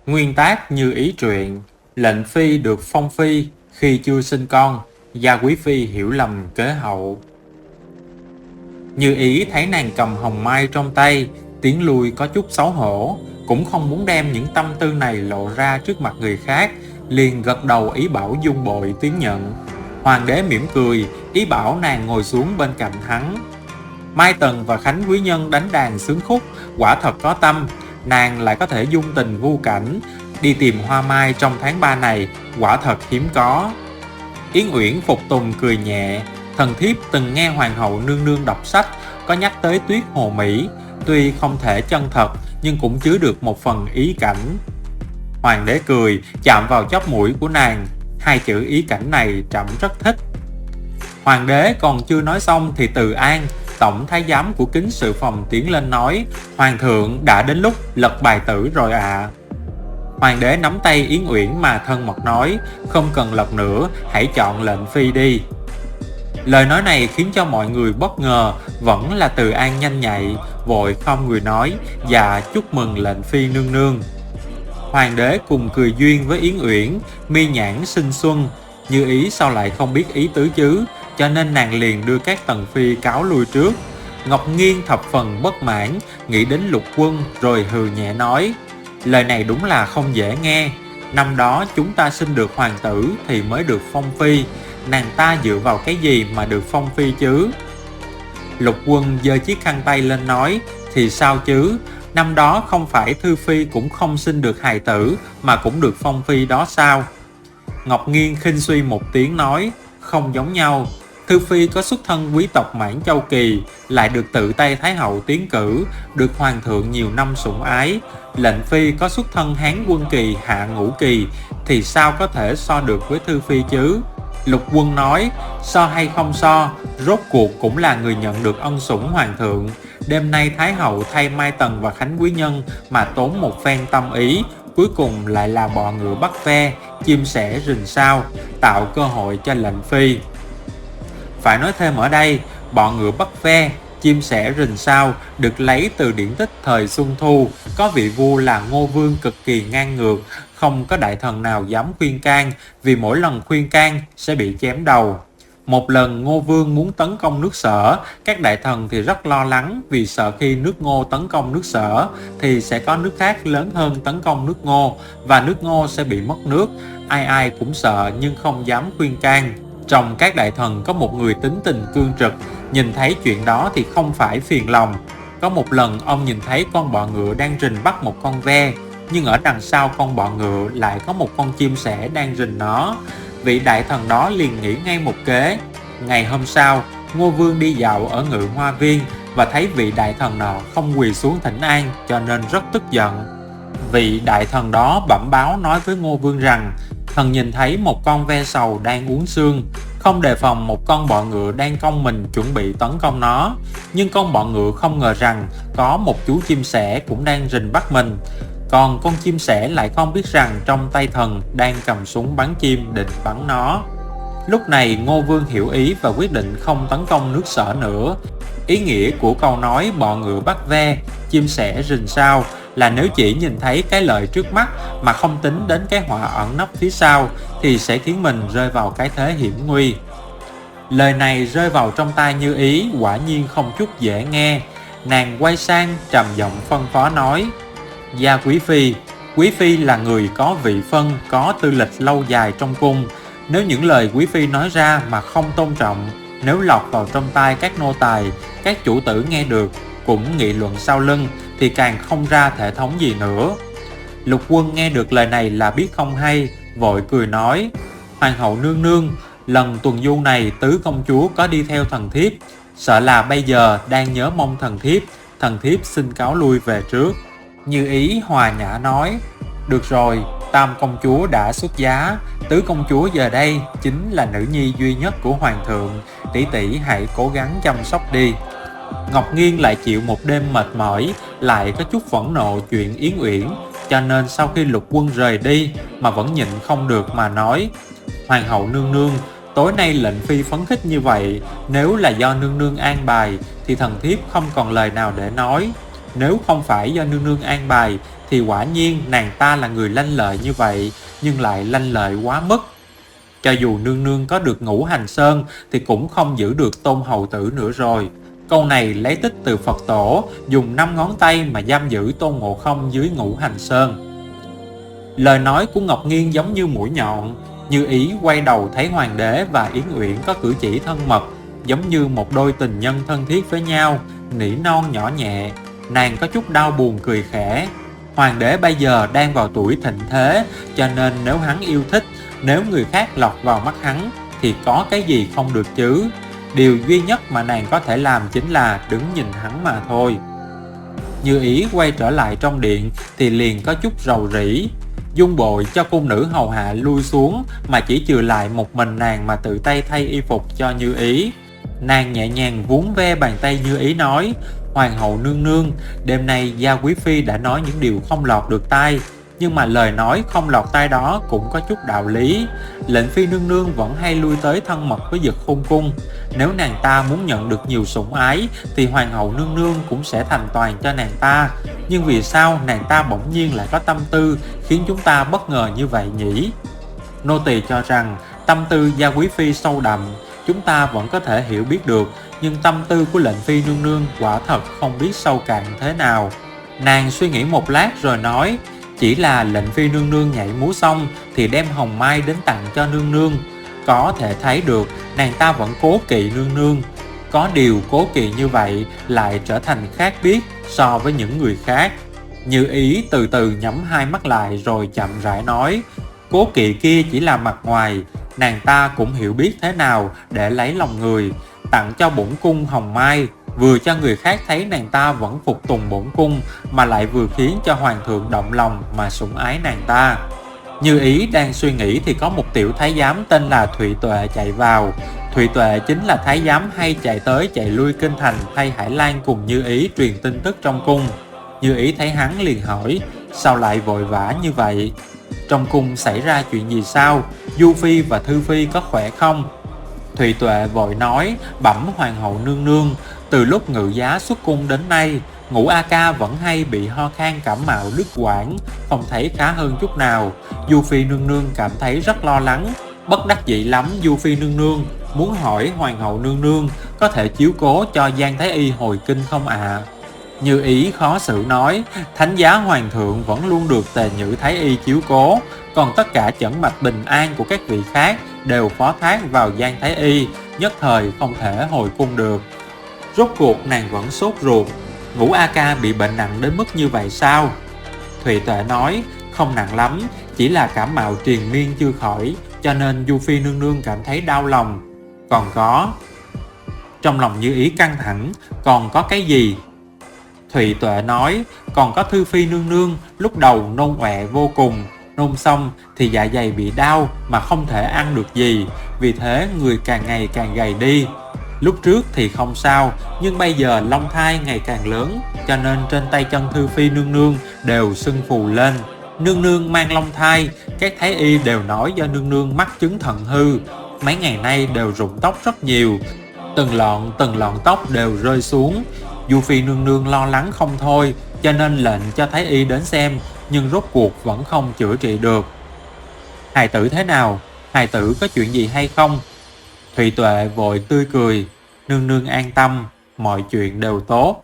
Nguyên tác như ý truyện, lệnh phi được phong phi khi chưa sinh con, gia quý phi hiểu lầm kế hậu. Như ý thấy nàng cầm hồng mai trong tay, tiến lui có chút xấu hổ, cũng không muốn đem những tâm tư này lộ ra trước mặt người khác, liền gật đầu ý bảo dung bội tiến nhận. Hoàng đế mỉm cười, ý bảo nàng ngồi xuống bên cạnh hắn. Mai Tần và Khánh quý nhân đánh đàn sướng khúc, quả thật có tâm, nàng lại có thể dung tình vu cảnh, đi tìm hoa mai trong tháng 3 này, quả thật hiếm có. Yến Uyển phục tùng cười nhẹ, thần thiếp từng nghe hoàng hậu nương nương đọc sách, có nhắc tới tuyết hồ mỹ, tuy không thể chân thật, nhưng cũng chứa được một phần ý cảnh. Hoàng đế cười, chạm vào chóp mũi của nàng, hai chữ ý cảnh này trẫm rất thích. Hoàng đế còn chưa nói xong thì Từ An, tổng thái giám của Kính Sự Phòng tiến lên nói: Hoàng thượng đã đến lúc lật bài tử rồi ạ. Hoàng đế nắm tay Yến Uyển mà thân mật nói: không cần lật nữa, hãy chọn lệnh phi đi. Lời nói này khiến cho mọi người bất ngờ, vẫn là Từ An nhanh nhạy, vội không người nói: dạ chúc mừng lệnh phi nương nương. Hoàng đế cùng cười duyên với Yến Uyển, mi nhãn sinh xuân. Như ý sao lại không biết ý tứ chứ, cho nên nàng liền đưa các tần phi cáo lui trước. Ngọc Nghiên thập phần bất mãn, nghĩ đến Lục Quân rồi hừ nhẹ nói: lời này đúng là không dễ nghe. Năm đó chúng ta sinh được hoàng tử thì mới được phong phi, nàng ta dựa vào cái gì mà được phong phi chứ? Lục Quân giơ chiếc khăn tay lên nói: thì sao chứ, năm đó không phải Thư Phi cũng không sinh được hài tử mà cũng được phong phi đó sao? Ngọc Nghiên khinh suy một tiếng nói: không giống nhau. Thư Phi có xuất thân quý tộc Mãn Châu Kỳ, lại được tự tay Thái hậu tiến cử, được hoàng thượng nhiều năm sủng ái. Lệnh Phi có xuất thân Hán Quân Kỳ, Hạ Ngũ Kỳ, thì sao có thể so được với Thư Phi chứ? Lục Quân nói: so hay không so, rốt cuộc cũng là người nhận được ân sủng hoàng thượng. Đêm nay Thái hậu thay Mai Tần và Khánh quý nhân mà tốn một phen tâm ý, cuối cùng lại là bọ ngựa bắt ve, chim sẻ rình sao, tạo cơ hội cho lệnh phi. Phải nói thêm ở đây, bọ ngựa bắt ve, chim sẻ rình sao được lấy từ điển tích thời Xuân Thu, có vị vua là Ngô Vương cực kỳ ngang ngược, không có đại thần nào dám khuyên can, vì mỗi lần khuyên can sẽ bị chém đầu. Một lần Ngô Vương muốn tấn công nước Sở, các đại thần thì rất lo lắng, vì sợ khi nước Ngô tấn công nước Sở thì sẽ có nước khác lớn hơn tấn công nước Ngô, và nước Ngô sẽ bị mất nước. Ai ai cũng sợ nhưng không dám khuyên can. Trong các đại thần có một người tính tình cương trực, nhìn thấy chuyện đó thì không phải phiền lòng. Có một lần ông nhìn thấy con bọ ngựa đang rình bắt một con ve, nhưng ở đằng sau con bọ ngựa lại có một con chim sẻ đang rình nó. Vị đại thần đó liền nghĩ ngay một kế. Ngày hôm sau, Ngô Vương đi dạo ở Ngự Hoa Viên và thấy vị đại thần nọ không quỳ xuống thỉnh an, cho nên rất tức giận. Vị đại thần đó bẩm báo nói với Ngô Vương rằng thần nhìn thấy một con ve sầu đang uống sương, không đề phòng một con bọ ngựa đang cong mình chuẩn bị tấn công nó. Nhưng con bọ ngựa không ngờ rằng có một chú chim sẻ cũng đang rình bắt mình. Còn con chim sẻ lại không biết rằng trong tay thần đang cầm súng bắn chim định bắn nó. Lúc này Ngô Vương hiểu ý và quyết định không tấn công nước Sở nữa. Ý nghĩa của câu nói bọ ngựa bắt ve, chim sẻ rình sao là nếu chỉ nhìn thấy cái lợi trước mắt mà không tính đến cái họa ẩn nấp phía sau thì sẽ khiến mình rơi vào cái thế hiểm nguy. Lời này rơi vào trong tai Như Ý quả nhiên không chút dễ nghe. Nàng quay sang trầm giọng phân phó nói: gia quý phi là người có vị phân, có tư lịch lâu dài trong cung. Nếu những lời quý phi nói ra mà không tôn trọng, nếu lọt vào trong tai các nô tài, các chủ tử nghe được cũng nghị luận sau lưng, thì càng không ra thể thống gì nữa. Lục Quân nghe được lời này là biết không hay, vội cười nói: hoàng hậu nương nương, lần tuần du này tứ công chúa có đi theo thần thiếp, sợ là bây giờ đang nhớ mong thần thiếp xin cáo lui về trước. Như Ý hòa nhã nói: được rồi, tam công chúa đã xuất giá, tứ công chúa giờ đây chính là nữ nhi duy nhất của hoàng thượng, tỷ tỷ hãy cố gắng chăm sóc đi. Ngọc Nghiên lại chịu một đêm mệt mỏi, lại có chút phẫn nộ chuyện Yến Uyển, cho nên sau khi Lục Quân rời đi mà vẫn nhịn không được mà nói: hoàng hậu nương nương, tối nay lệnh phi phấn khích như vậy, nếu là do nương nương an bài thì thần thiếp không còn lời nào để nói. Nếu không phải do nương nương an bài thì quả nhiên nàng ta là người lanh lợi như vậy, nhưng lại lanh lợi quá mức. Cho dù nương nương có được Ngũ Hành Sơn thì cũng không giữ được Tôn hầu tử nữa rồi. Câu này lấy tích từ Phật tổ dùng 5 ngón tay mà giam giữ Tôn Ngộ Không dưới Ngũ Hành Sơn. Lời nói của Ngọc Nghiên giống như mũi nhọn. Như Ý quay đầu thấy Hoàng đế và Yến Uyển có cử chỉ thân mật, giống như một đôi tình nhân thân thiết với nhau, nỉ non nhỏ nhẹ. Nàng có chút đau buồn cười khẽ. Hoàng đế bây giờ đang vào tuổi thịnh thế, cho nên nếu hắn yêu thích, nếu người khác lọt vào mắt hắn thì có cái gì không được chứ. Điều duy nhất mà nàng có thể làm chính là đứng nhìn hắn mà thôi. Như Ý quay trở lại trong điện thì liền có chút rầu rĩ. Dung Bội cho cung nữ hầu hạ lui xuống mà chỉ trừ lại một mình nàng mà tự tay thay y phục cho Như Ý. Nàng nhẹ nhàng vuốt ve bàn tay Như Ý nói: Hoàng hậu nương nương, đêm nay Gia Quý Phi đã nói những điều không lọt được tai, nhưng mà lời nói không lọt tai đó cũng có chút đạo lý. Lệnh Phi nương nương vẫn hay lui tới thân mật với Dực Khôn cung. Nếu nàng ta muốn nhận được nhiều sủng ái thì Hoàng hậu nương nương cũng sẽ thành toàn cho nàng ta. Nhưng vì sao nàng ta bỗng nhiên lại có tâm tư khiến chúng ta bất ngờ như vậy nhỉ? Nô tỳ cho rằng tâm tư Gia Quý Phi sâu đậm, chúng ta vẫn có thể hiểu biết được, nhưng tâm tư của lệnh Phi nương nương quả thật không biết sâu cạn thế nào. Nàng suy nghĩ một lát rồi nói: chỉ là lệnh Phi nương nương nhảy múa xong thì đem hồng mai đến tặng cho nương nương. Có thể thấy được nàng ta vẫn cố kỵ nương nương. Có điều cố kỵ như vậy lại trở thành khác biệt so với những người khác. Như Ý từ từ nhắm hai mắt lại rồi chậm rãi nói: cố kỵ kia chỉ là mặt ngoài, nàng ta cũng hiểu biết thế nào để lấy lòng người. Tặng cho bổn cung hồng mai, vừa cho người khác thấy nàng ta vẫn phục tùng bổn cung, mà lại vừa khiến cho hoàng thượng động lòng mà sủng ái nàng ta. Như Ý đang suy nghĩ thì có một tiểu thái giám tên là Thụy Tuệ chạy vào. Thụy Tuệ chính là thái giám hay chạy tới chạy lui kinh thành thay Hải Lan cùng Như Ý truyền tin tức trong cung. Như Ý thấy hắn liền hỏi: sao lại vội vã như vậy? Trong cung xảy ra chuyện gì sao? Du Phi và Thư Phi có khỏe không? Thụy Tuệ vội nói: bẩm hoàng hậu nương nương, từ lúc ngự giá xuất cung đến nay, Ngũ A Ca vẫn hay bị ho khan cảm mạo đứt quãng, không thấy khá hơn chút nào. Du Phi nương nương cảm thấy rất lo lắng, bất đắc dĩ lắm. Du Phi nương nương muốn hỏi hoàng hậu nương nương có thể chiếu cố cho Giang Thái Y hồi kinh không ạ? Như Ý khó xử nói: thánh giá hoàng thượng vẫn luôn được Tề Nhữ Thái Y chiếu cố, còn tất cả chẩn mạch bình an của các vị khác đều phó thác vào Giang Thái Y, nhất thời không thể hồi cung được. Rốt cuộc nàng vẫn sốt ruột. Ngũ A Ca bị bệnh nặng đến mức như vậy sao? Thụy Tuệ nói: không nặng lắm, chỉ là cảm mạo triền miên chưa khỏi, cho nên Du Phi nương nương cảm thấy đau lòng. Còn có... Trong lòng Như Ý căng thẳng: còn có cái gì? Thụy Tuệ nói: còn có Thư Phi nương nương lúc đầu nôn ọe vô cùng, nôn xong thì dạ dày bị đau mà không thể ăn được gì, vì thế người càng ngày càng gầy đi. Lúc trước thì không sao, nhưng bây giờ long thai ngày càng lớn, cho nên trên tay chân Thư Phi nương nương đều sưng phù lên. Nương nương mang long thai, các thái y đều nói do nương nương mắc chứng thận hư, mấy ngày nay đều rụng tóc rất nhiều, từng lọn tóc đều rơi xuống. Du Phi nương nương lo lắng không thôi, cho nên lệnh cho thái y đến xem, nhưng rốt cuộc vẫn không chữa trị được. Hài tử thế nào? Hài tử có chuyện gì hay không? Thụy Tuệ vội tươi cười: nương nương an tâm, mọi chuyện đều tốt.